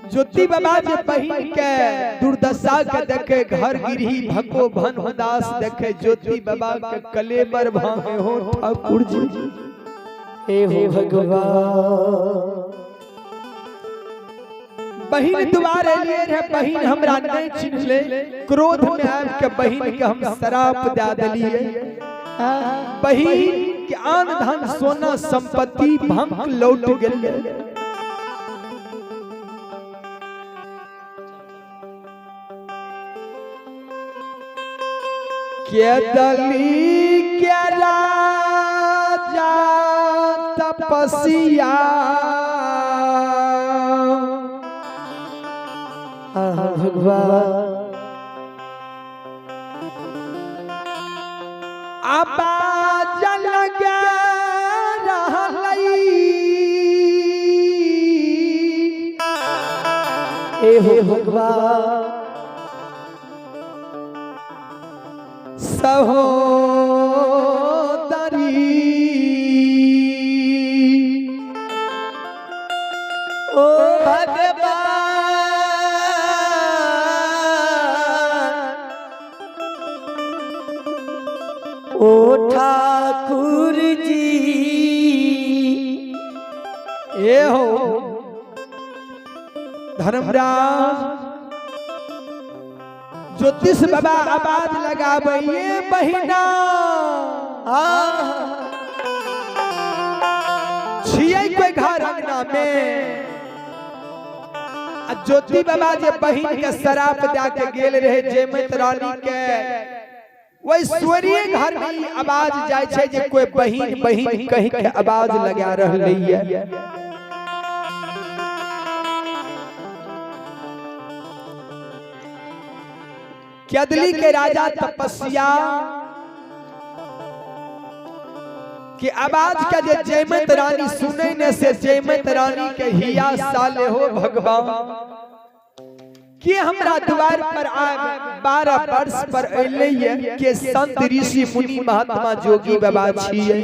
ज्योति बाबा जे बहिन के दुर्दशा के देखे घर गिरही भको भन उदास देखे ज्योति बाबा के कलेबर भांगे हो ठाकुर जी हे हो भगवान। बहिन द्वारे लिए रे बहिन हमरा नहीं चिन्ह ले क्रोध में आब के बहिन के हम शराप दे देलिए। बहिन के आन धन सोना संपत्ति भंग लौट गेल। के दली के राजा तपसिया भगवान। आवाज लगे रहलई हे हो भगवान। सहोदरी ओ भगवान ओ ठाकुर जी। ए हो धर्मराज ज्योतिष बाबा आवाज लगावे ये बहिना छियै कोई घर अंगना में। ज्योति बाबा जे बहिन के शराप दे के गेल रहे जयमत रानी के वही स्वरीय घर में आवाज जाय छै जे कोई बहिन बहिन कह के आवाज लगा रहलै है। केदली के राजा तपस्या की आवाज के जे जयमत रानी सुने ने से जयमत रानी के हिया साले हो भगवान कि हमरा द्वार पर आए 12 वर्ष पर अइले के संत ऋषि मुनि महात्मा जोगी बाबा छियै।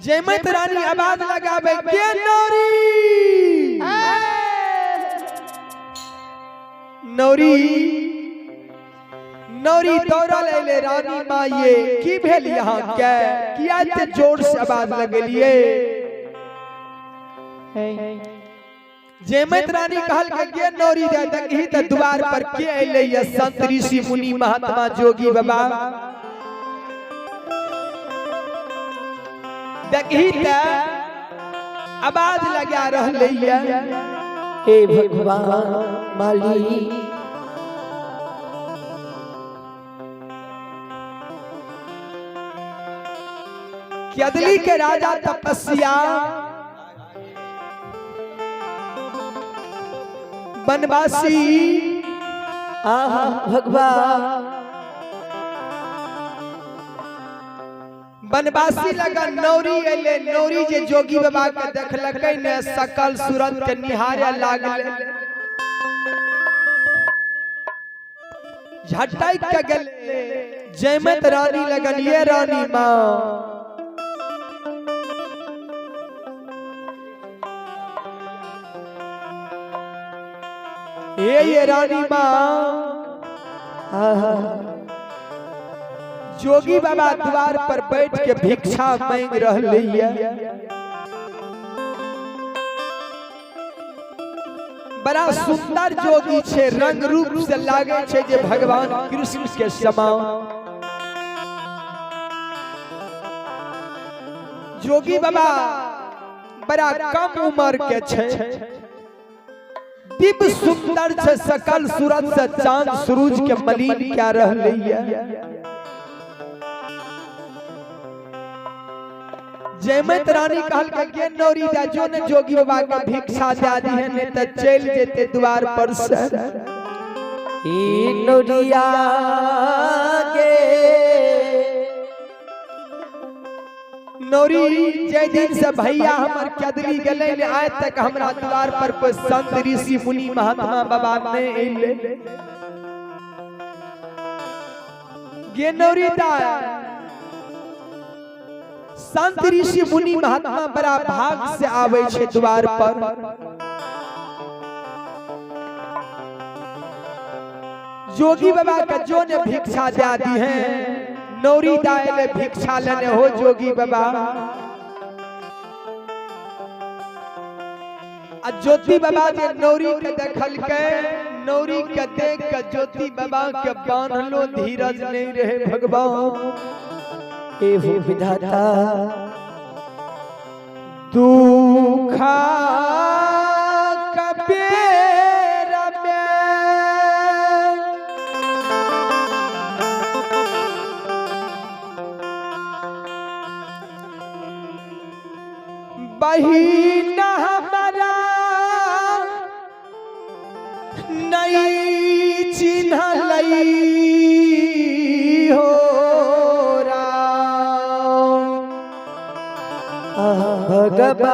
जयमत रानी आवाज लगावे के नौरी नौरी नौरी दौड़ल अइले रानी माँ ये की भेल यहाँ के किया ते जोर से आवाज लगलिए। जयमत रानी कहल के नौरी जाय देखही त द्वार पर के अइले ये संत ऋषि मुनि महात्मा जोगी बाबा देखही त आवाज लगा रहले ये। हे भगवान माली केदली के राजा तपस्या बनवासी भगवान बनवासी लगा नौरी अइले नौरी जे जोगी बाबा के देखलकै ने सकल सूरत के निहारे लागल झटक के गेले। जयमत रानी लगन ये रानी माँ ये रानी माँ जोगी बाबा द्वार पर बैठ के भिक्षा मांग रहले है। बड़ा सुंदर जोगी छे रंग रूप से लागे छे जे भगवान कृष्ण के समान। जोगी बाबा बड़ा कम उम्र के छे दिव्य सुंदर छे सकल सूरत से चांद सूरज के मलिन क्या रहले है। जयमत रानी कहल के नौरी जा जो ने जोगी बाबा के भिक्षा दे दी है ने त चल जेते द्वार पर से। ई नौरिया के नौरी जय दिन से भैया हमर केदली गले ने आज तक हमरा द्वार पर कोई संत ऋषि मुनि महात्मा बाबा ने अइले। गे नौरी दा संत ऋषि मुनि महात्मा बड़ा भाग से आवे छे द्वार पर। जोगी बाबा का जो ने भिक्षा दे दी है, नौरी दायले भिक्षा लेने हो जोगी बाबा। ज्योति बाबा के नौरी के देखल के, नौरी के देख के ज्योति बाबा के बांधलो धीरज नहीं रहे भगवान। हे विधाता दुखा कबीर में बहिन हमारा नहीं चिन्हलई हो भगवान।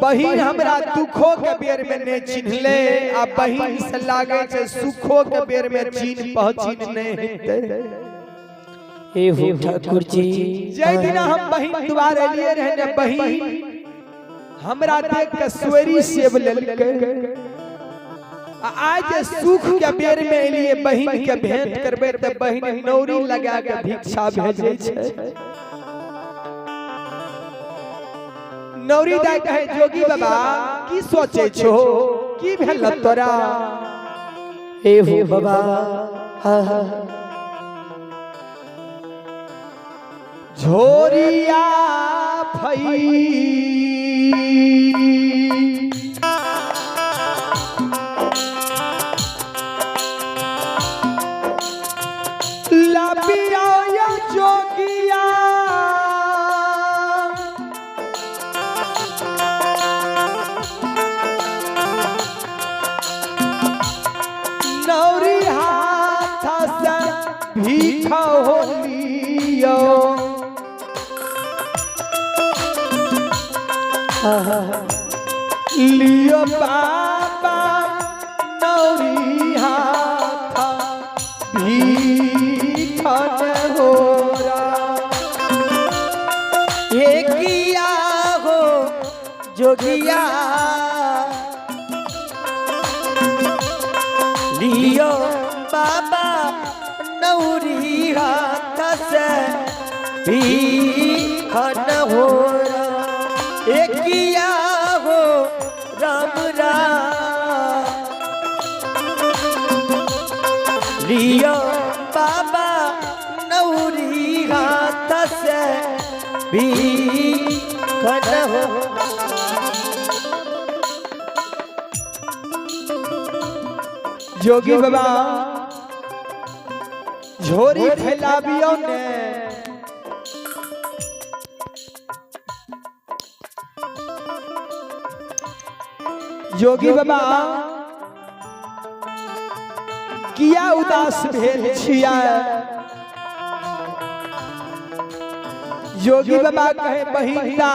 बहिन हमरा दुखों के बेर में ने चिन्हले, आ बहिन से लागे छे सुखों के बेर में चिन्ह पहचान नहीं हेते। हे ठाकुर जी जय दिन हम बहिन द्वार लिए रहने, बहिन हमरा देख के स्वेरी सेब लेलके। आज सुख के बेर में एलिए बहिन के भेंट करबे त बहिन नौरी लगा के भिक्षा भेजे छे। नौरी दाई कहे जोगी बाबा की सोचे छो, की भेल तोरा? हे बाबा झोरिया भई लबिया जोगिया नौरी हाथ से भीखा हो लियो। लियो बाबा नौरी हाथ भीखन हो ये किया हो जोगिया लियो बाबा नौरी हाथ से भीखन हो। ये किया हो राम राम लियो बाबा नौरी हाथ से भीखन हो। जोगी बाबा झोरी फैलाबियो ने जोगी बाबा किया उदास भेल छिया। जोगी बाबा कहे बहिना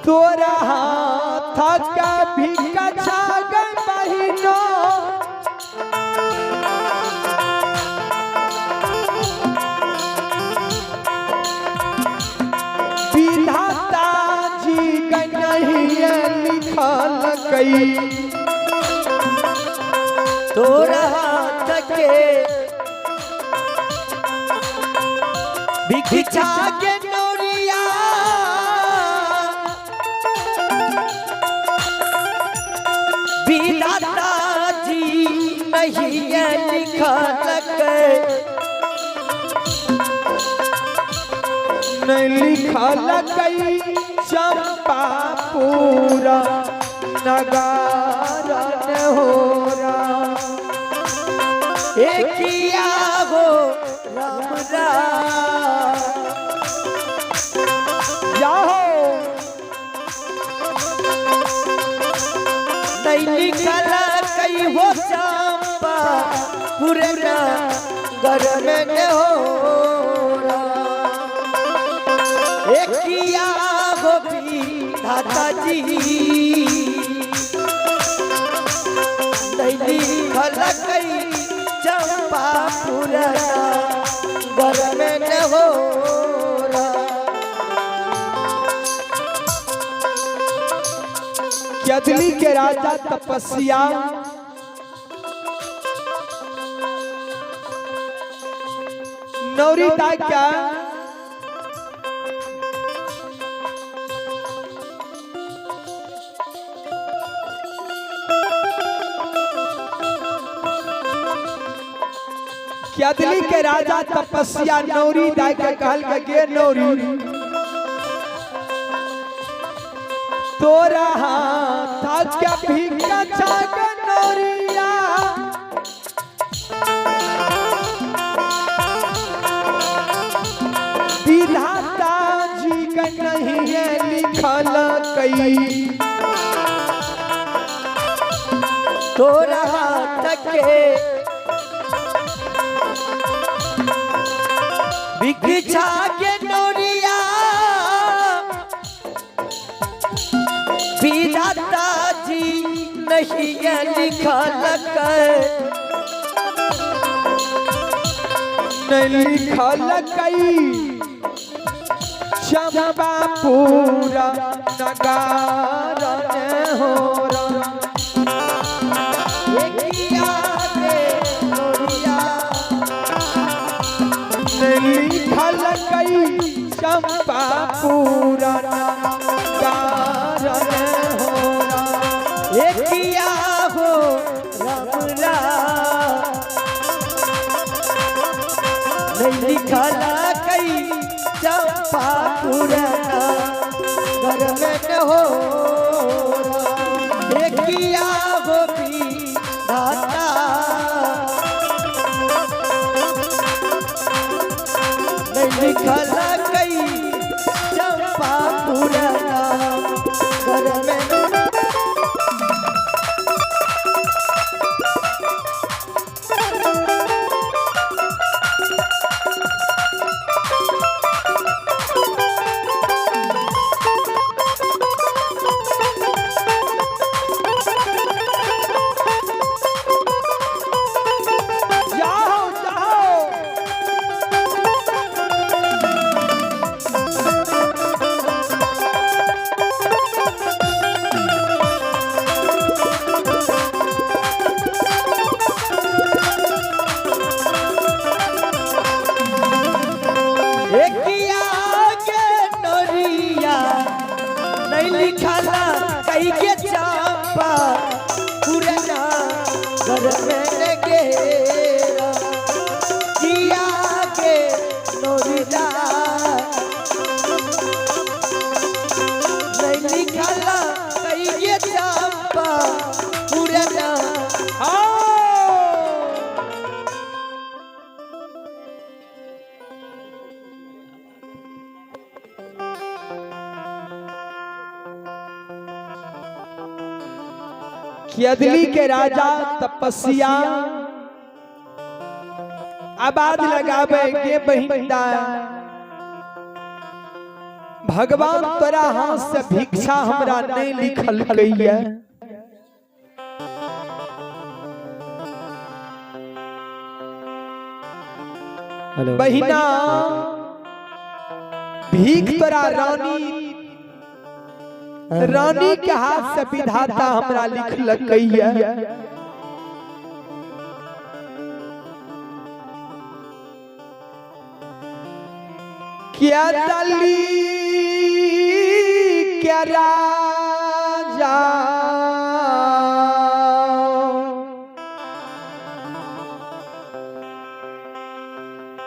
तोरा हाथ का भिक्षा छागल बहिनो। विधाता जी कन्हैया लिखल गई तोरा हाथ के भिक्षा के नौरिया विधाता जी नहीं लिखल गई। नहीं लिखल गई चंपा पूरा नगार न हो किया हो राम राम जाहो नहीं लिखल कई हो चंपा पूरे घर में न हो। किया हो विधाता जी नैली खलकई चंपा पुरना घर में न हो केदली के राजा तपस्या नौरी क्या केदली के राजा तपस्या नौरी दाई के कहल के गे नौरी तोरा हाथ क्या भिक्षा चाग नौरिया विधाता जी का नहीं है लिखल कई तोरा हाथ के भिक्षा के नौरिया विधाता जी नहीं लिखल नहीं लिखल कई चंबा पूरा नगार हो लिखल कई चंपा पूरा नगार हो किया हो रमला नहीं लिखल कई चंपा पुरना घर में न हो किया हो विधाता नहीं लिखल कई चंपा पुरना घर में कई के चापा पुरना घर में गेरा किया के नोरिदा नहीं निकाला कई के चापा पुरना केदली के राजा तपस्या आबाद लगावे के बहिंदा भगवान तोरा हाथ से भिक्षा हमरा नहीं लिखल कइया बहिना भीख तोरा रानी के हाथ से विधाता हमरा लिखल कइया क्या दली क्या राजा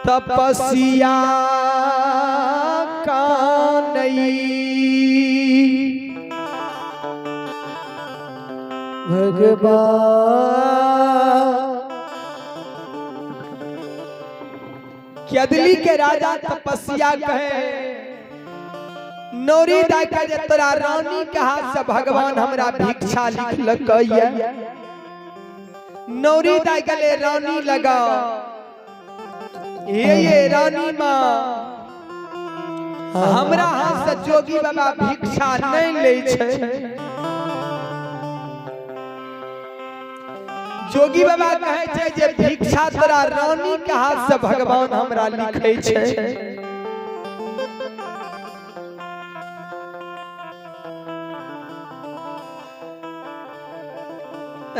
तपस्या का नहीं भगवान केदली के राजा तपस्या कहे नौरी दाई के जे तोरा रानी के हाथ से भगवान हमरा भिक्षा लिखलकैया नौरी दाई के ले रानी लगा ये रानी माँ हमरा हाथ से जोगी बाबा भिक्षा नहीं ले छे जोगी बाबा कहे छै जे भिक्षा तोरा रानी के हाथ से भगवान हमरा लिखै छै।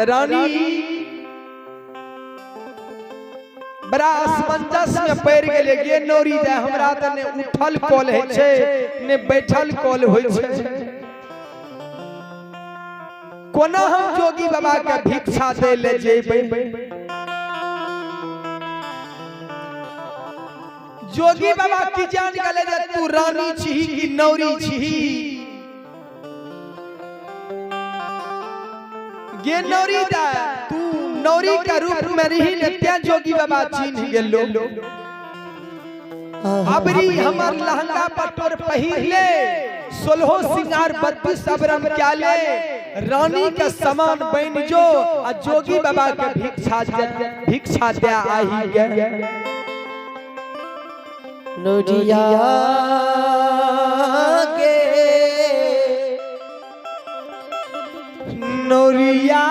रानी बड़ा असमंजस में पड़ गेले गे नौरी जाय हमरा त ने उठल कॉल है छै ने बैठल कॉल होय छै। कोना हम जोगी बाबा के भिक्षा दे ले जेबै। जोगी बाबा की जान गेले जे तू रानी छी कि नौरी छी। गे नौरी दा तू नौरी का रूप में रही ने त्या जोगी बाबा चिन्ह गेलो। अबरी हमर लहंगा पटोर पहिरले 16 सिंगार 32 अबरम क्याले रानी के समान बन जो आ जोगी बाबा के भिक्षा दे आही गे। नोरिया के नौरिया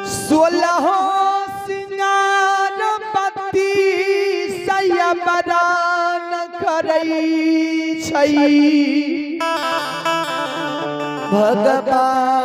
सोलह सिंगार बत्ती सैया बदान करै छै। भगवान